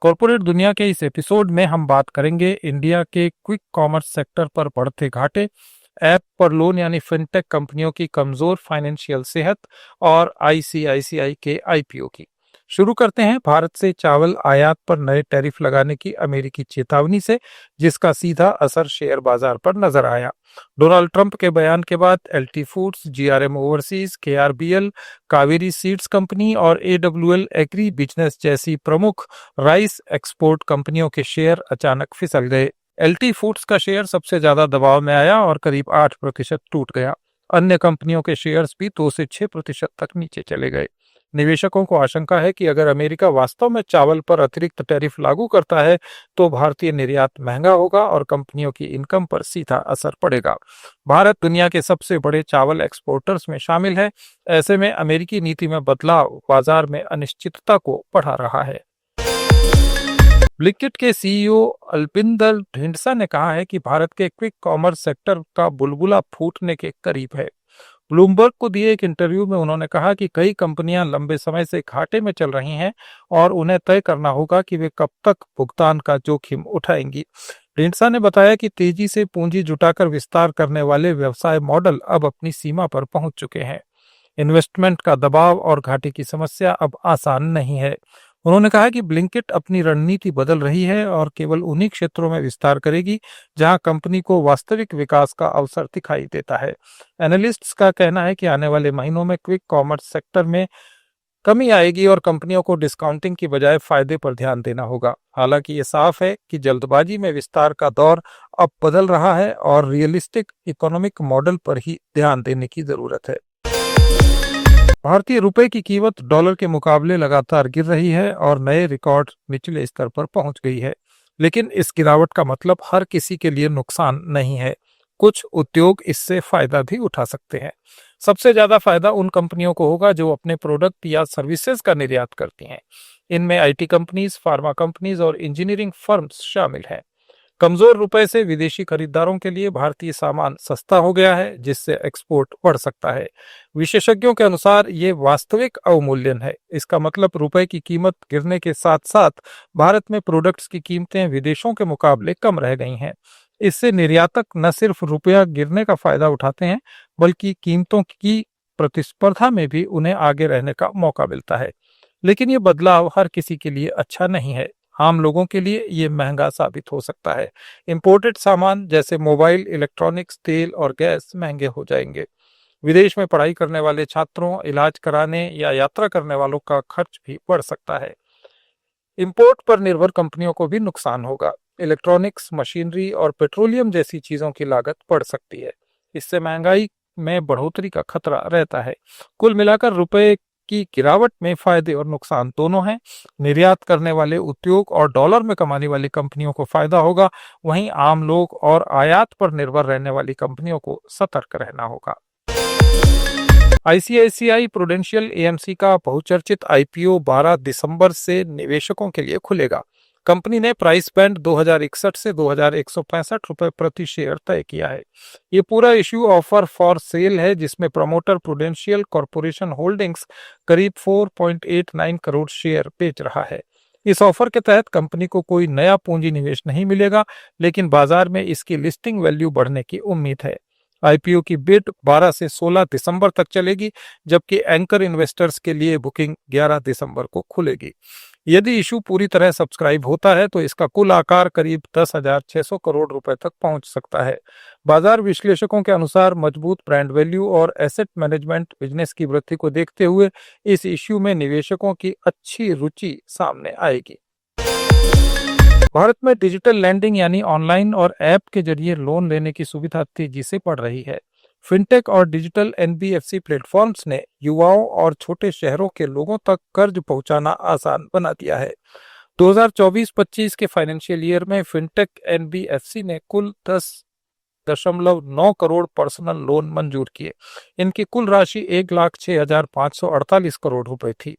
Corporate दुनिया के इस एपिसोड में हम बात करेंगे इंडिया के क्विक कॉमर्स सेक्टर पर बढ़ते घाटे, ऐप पर लोन यानी फिनटेक कंपनियों की कमजोर फाइनेंशियल सेहत और आईसीआईसीआई के आईपीओ की। शुरू करते हैं भारत से चावल आयात पर नए टैरिफ लगाने की अमेरिकी चेतावनी से, जिसका सीधा असर शेयर बाजार पर नजर आया। डोनाल्ड ट्रंप के बयान के बाद LT foods, GRM overseas, KRBL, Kaveri seeds company और एडब्ल्यूएल एग्री बिजनेस जैसी प्रमुख राइस एक्सपोर्ट कंपनियों के शेयर अचानक फिसल गए। एलटी फूड्स का शेयर सबसे ज्यादा दबाव में आया और करीब 8% टूट गया। अन्य कंपनियों के शेयर्स भी 2 से 6% तक नीचे चले गए। निवेशकों को आशंका है कि अगर अमेरिका वास्तव में चावल पर अतिरिक्त टैरिफ लागू करता है तो भारतीय निर्यात महंगा होगा और कंपनियों की इनकम पर सीधा असर पड़ेगा। भारत दुनिया के सबसे बड़े चावल एक्सपोर्टर्स में शामिल है। ऐसे में अमेरिकी नीति में बदलाव बाजार में अनिश्चितता को बढ़ा रहा है। ब्लिंकिट के सीईओ अल्पिंदर ढींडसा ने कहा है कि भारत के क्विक कॉमर्स सेक्टर का बुलबुला फूटने के करीब है। ब्लूमबर्ग को दिए एक इंटरव्यू में उन्होंने कहा कि कई कंपनियां लंबे समय से घाटे में चल रही हैं और उन्हें तय करना होगा कि वे कब तक भुगतान का जोखिम उठाएंगी। ढींडसा ने बताया कि तेजी से पूंजी जुटाकर विस्तार करने वाले व्यवसाय मॉडल अब अपनी सीमा पर पहुंच चुके हैं। इन्वेस्टमेंट का दबाव और घाटे की समस्या अब आसान नहीं है। उन्होंने कहा कि ब्लिंकिट अपनी रणनीति बदल रही है और केवल उन्हीं क्षेत्रों में विस्तार करेगी जहां कंपनी को वास्तविक विकास का अवसर दिखाई देता है। एनालिस्ट्स का कहना है कि आने वाले महीनों में क्विक कॉमर्स सेक्टर में कमी आएगी और कंपनियों को डिस्काउंटिंग की बजाय फायदे पर ध्यान देना होगा। हालांकि ये साफ है कि जल्दबाजी में विस्तार का दौर अब बदल रहा है और रियलिस्टिक इकोनॉमिक मॉडल पर ही ध्यान देने की जरूरत है। भारतीय रुपए की कीमत डॉलर के मुकाबले लगातार गिर रही है और नए रिकॉर्ड निचले स्तर पर पहुंच गई है। लेकिन इस गिरावट का मतलब हर किसी के लिए नुकसान नहीं है। कुछ उद्योग इससे फायदा भी उठा सकते हैं। सबसे ज्यादा फायदा उन कंपनियों को होगा जो अपने प्रोडक्ट या सर्विसेज का निर्यात करती हैं। इनमें आईटी कंपनीज, फार्मा कंपनीज और इंजीनियरिंग फर्म्स शामिल हैं। कमजोर रुपए से विदेशी खरीदारों के लिए भारतीय सामान सस्ता हो गया है, जिससे एक्सपोर्ट बढ़ सकता है। विशेषज्ञों के अनुसार ये वास्तविक अवमूल्यन है। इसका मतलब रुपए की कीमत गिरने के साथ साथ भारत में प्रोडक्ट्स की कीमतें विदेशों के मुकाबले कम रह गई हैं। इससे निर्यातक न सिर्फ रुपया गिरने का फायदा उठाते हैं, बल्कि कीमतों की प्रतिस्पर्धा में भी उन्हें आगे रहने का मौका मिलता है। लेकिन ये बदलाव हर किसी के लिए अच्छा नहीं है। आम लोगों के लिए ये महंगा साबित हो सकता है। इंपोर्टेड सामान जैसे मोबाइल, इलेक्ट्रॉनिक्स, तेल और गैस महंगे हो जाएंगे। विदेश में पढ़ाई करने वाले छात्रों, इलाज कराने या यात्रा करने वालों का खर्च भी बढ़ सकता है। इंपोर्ट पर निर्भर कंपनियों को भी नुकसान होगा। इलेक्ट्रॉनिक्स, मशीनरी और पेट्रोलियम जैसी चीजों की लागत बढ़ सकती है। इससे महंगाई में बढ़ोतरी का खतरा रहता है। कुल मिलाकर रुपए की गिरावट में फायदे और नुकसान दोनों हैं। निर्यात करने वाले उद्योग और डॉलर में कमाने वाली कंपनियों को फायदा होगा, वहीं आम लोग और आयात पर निर्भर रहने वाली कंपनियों को सतर्क रहना होगा। आईसीआईसीआई प्रूडेंशियल एएमसी का बहुचर्चित आईपीओ 12 दिसंबर से निवेशकों के लिए खुलेगा। कंपनी ने प्राइस बैंड 2061 से 2165 रुपए प्रति शेयर तय किया है। ये पूरा इश्यू ऑफर फॉर सेल है, जिसमें प्रमोटर प्रूडेंशियल कॉर्पोरेशन होल्डिंग्स करीब 4.89 करोड़ शेयर बेच रहा है। इस ऑफर के तहत कंपनी को कोई नया पूंजी निवेश नहीं मिलेगा, लेकिन बाजार में इसकी लिस्टिंग वैल्यू बढ़ने की उम्मीद है। आईपीओ की बिड 12 से 16 दिसंबर तक चलेगी, जबकि एंकर इन्वेस्टर्स के लिए बुकिंग 11 दिसंबर को खुलेगी। यदि इशू पूरी तरह सब्सक्राइब होता है तो इसका कुल आकार करीब 10,600 करोड़ रुपए तक पहुंच सकता है। बाजार विश्लेषकों के अनुसार मजबूत ब्रांड वैल्यू और एसेट मैनेजमेंट बिजनेस की वृद्धि को देखते हुए इस इश्यू में निवेशकों की अच्छी रुचि सामने आएगी। भारत में डिजिटल लैंडिंग यानी ऑनलाइन और ऐप के जरिए लोन लेने की सुविधा तेजी से बढ़ रही है। फिनटेक और डिजिटल एनबीएफसी प्लेटफॉर्म्स ने युवाओं और छोटे शहरों के लोगों तक कर्ज पहुंचाना आसान बना दिया है। 2024-25 के फाइनेंशियल ईयर में फिनटेक एनबीएफसी ने कुल 10.9 करोड़ पर्सनल लोन मंजूर किए। इनकी कुल राशि 1,06,548 करोड़ रुपए थी।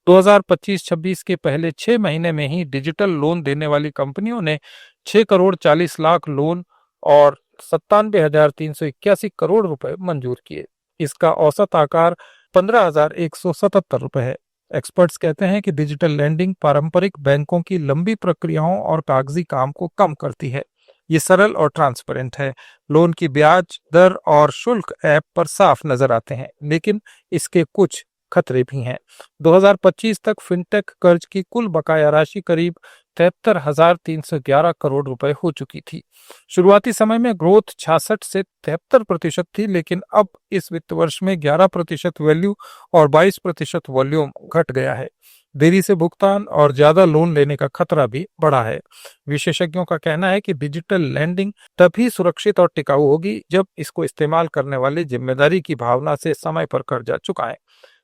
2025-26 के पहले 6 महीने में ही डिजिटल लोन देने वाली कंपनियों ने 6 करोड़ 40 लाख लोन और 97,381 करोड़ रुपए मंजूर किए। इसका औसत आकार 15,177 रुपए है। एक्सपर्ट्स कहते हैं कि डिजिटल लैंडिंग पारंपरिक बैंकों की लंबी प्रक्रियाओं और कागजी काम को कम करती है। ये सरल और ट्रांसपेरेंट है। लोन की ब्याज दर और शुल्क ऐप पर साफ नजर आते हैं, लेकिन इसके कुछ खतरे भी हैं। 2025 तक फिनटेक कर्ज की कुल बकाया राशि करीब 73,311 करोड़ रुपए हो चुकी थी। शुरुआती समय में ग्रोथ 66 से 73% थी, लेकिन अब इस वित्त वर्ष में 11% वैल्यू और 22% वॉल्यूम घट गया है। देरी से भुगतान और ज्यादा लोन लेने का खतरा भी बढ़ा है। विशेषज्ञों का कहना है कि डिजिटल लैंडिंग तभी सुरक्षित और टिकाऊ होगी जब इसको इस्तेमाल करने वाले जिम्मेदारी की भावना से समय पर कर्जा चुकाएं।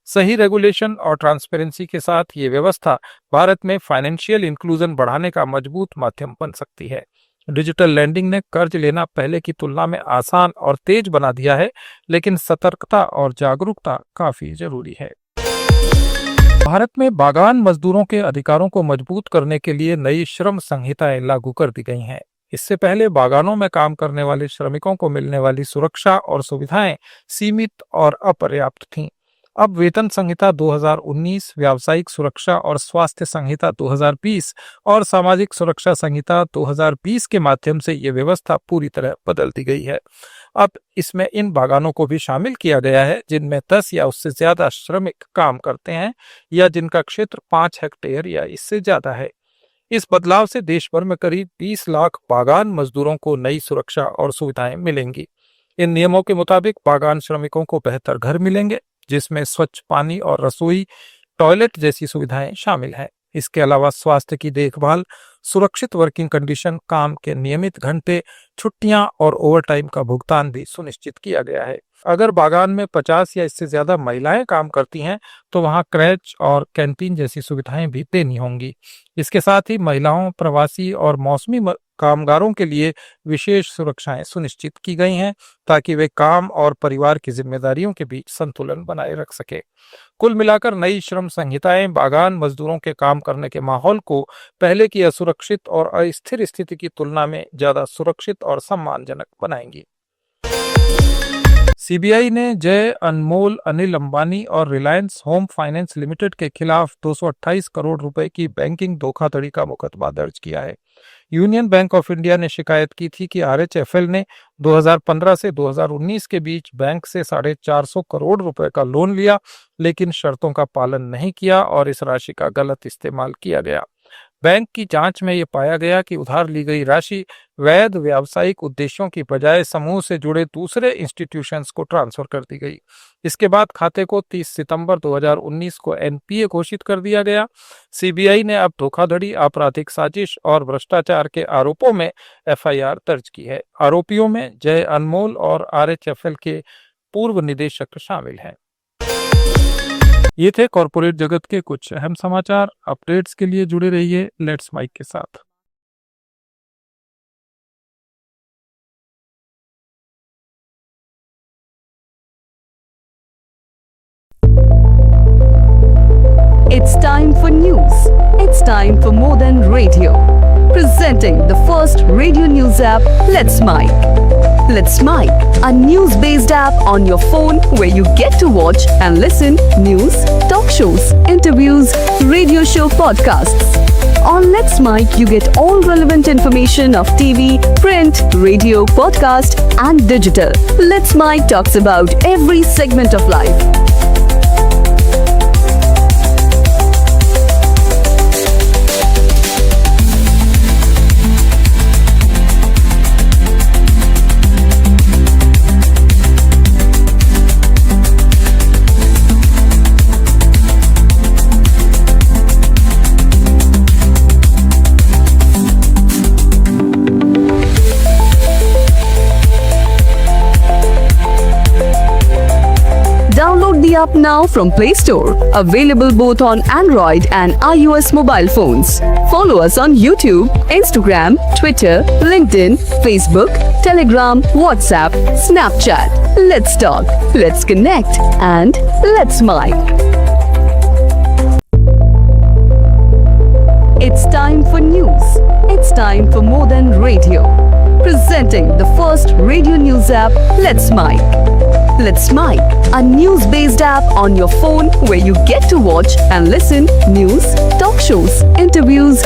सही रेगुलेशन और ट्रांसपेरेंसी के साथ ये व्यवस्था भारत में फाइनेंशियल इंक्लूजन बढ़ाने का मजबूत माध्यम बन सकती है। डिजिटल लैंडिंग ने कर्ज लेना पहले की तुलना में आसान और तेज बना दिया है, लेकिन सतर्कता और जागरूकता काफी जरूरी है। भारत में बागान मजदूरों के अधिकारों को मजबूत करने के लिए नई श्रम संहिताएं लागू कर दी गई हैं। इससे पहले बागानों में काम करने वाले श्रमिकों को मिलने वाली सुरक्षा और सुविधाएं सीमित और अपर्याप्त थीं। अब वेतन संहिता 2019, व्यावसायिक सुरक्षा और स्वास्थ्य संहिता 2020 और सामाजिक सुरक्षा संहिता 2020 के माध्यम से ये व्यवस्था पूरी तरह बदल दी गई है। अब इसमें इन बागानों को भी शामिल किया गया है जिनमें 10 या उससे ज्यादा श्रमिक काम करते हैं या जिनका क्षेत्र 5 हेक्टेयर या इससे ज्यादा है। इस बदलाव से देश भर में करीब 20 लाख बागान मजदूरों को नई सुरक्षा और सुविधाएं मिलेंगी। इन नियमों के मुताबिक बागान श्रमिकों को बेहतर घर मिलेंगे, जिसमें स्वच्छ पानी और रसोई, टॉयलेट जैसी सुविधाएं शामिल हैं। इसके अलावा स्वास्थ्य की देखभाल, सुरक्षित वर्किंग कंडीशन, काम के नियमित घंटे, छुट्टियां और ओवरटाइम का भुगतान भी सुनिश्चित किया गया है। अगर बागान में 50 या इससे ज्यादा महिलाएं काम करती हैं, तो वहां क्रैच और कैंटीन जैसी सुविधाएं भी देनी होंगी। इसके साथ ही महिलाओं, प्रवासी और मौसमी कामगारों के लिए विशेष सुरक्षाएं सुनिश्चित की गई हैं, ताकि वे काम और परिवार की जिम्मेदारियों के बीच संतुलन बनाए रख सके। कुल मिलाकर नई श्रम संहिताएं बागान मजदूरों के काम करने के माहौल को पहले की असुरक्षित और अस्थिर स्थिति की तुलना में ज्यादा सुरक्षित और सम्मानजनक बनाएंगी। सीबीआई ने जय, अनमोल, अनिल अंबानी और रिलायंस होम फाइनेंस लिमिटेड के खिलाफ 228 करोड़ रुपए की बैंकिंग धोखाधड़ी का मुकदमा दर्ज किया है। यूनियन बैंक ऑफ इंडिया ने शिकायत की थी कि आरएचएफएल ने 2015 से 2019 के बीच बैंक से 450 करोड़ रुपए का लोन लिया, लेकिन शर्तों का पालन नहीं किया और इस राशि का गलत इस्तेमाल किया गया। बैंक की जांच में ये पाया गया कि उधार ली गई राशि वैध व्यावसायिक उद्देश्यों की बजाय समूह से जुड़े दूसरे इंस्टीट्यूशंस को ट्रांसफर कर दी गई। इसके बाद खाते को 30 सितंबर 2019 को एनपीए घोषित कर दिया गया। सीबीआई ने अब धोखाधड़ी, आपराधिक साजिश और भ्रष्टाचार के आरोपों में एफआईआर दर्ज की है। आरोपियों में जय, अनमोल और आरएचएफएल के पूर्व निदेशक शामिल हैं। ये थे कॉर्पोरेट जगत के कुछ अहम समाचार। अपडेट्स के लिए जुड़े रहिए लेट्स माइक के साथ। It's time for news. It's time for more than radio. Presenting the first radio news app, Let's Mic. Let's Mic, a news-based app on your phone where you get to watch and listen news, talk shows, interviews, radio show podcasts. On Let's Mic, you get all relevant information of TV, print, radio, podcast, and digital. Let's Mic talks about every segment of life. Download the app now from Play Store. Available both on Android and iOS mobile phones. Follow us on YouTube, Instagram, Twitter, LinkedIn, Facebook, Telegram, WhatsApp, Snapchat. Let's talk, let's connect, and let's mic. It's time for news. It's time for more than radio. Presenting the first radio news app, Let's Mic. Let's Mic, a news-based app on your phone where you get to watch and listen news, talk shows, interviews,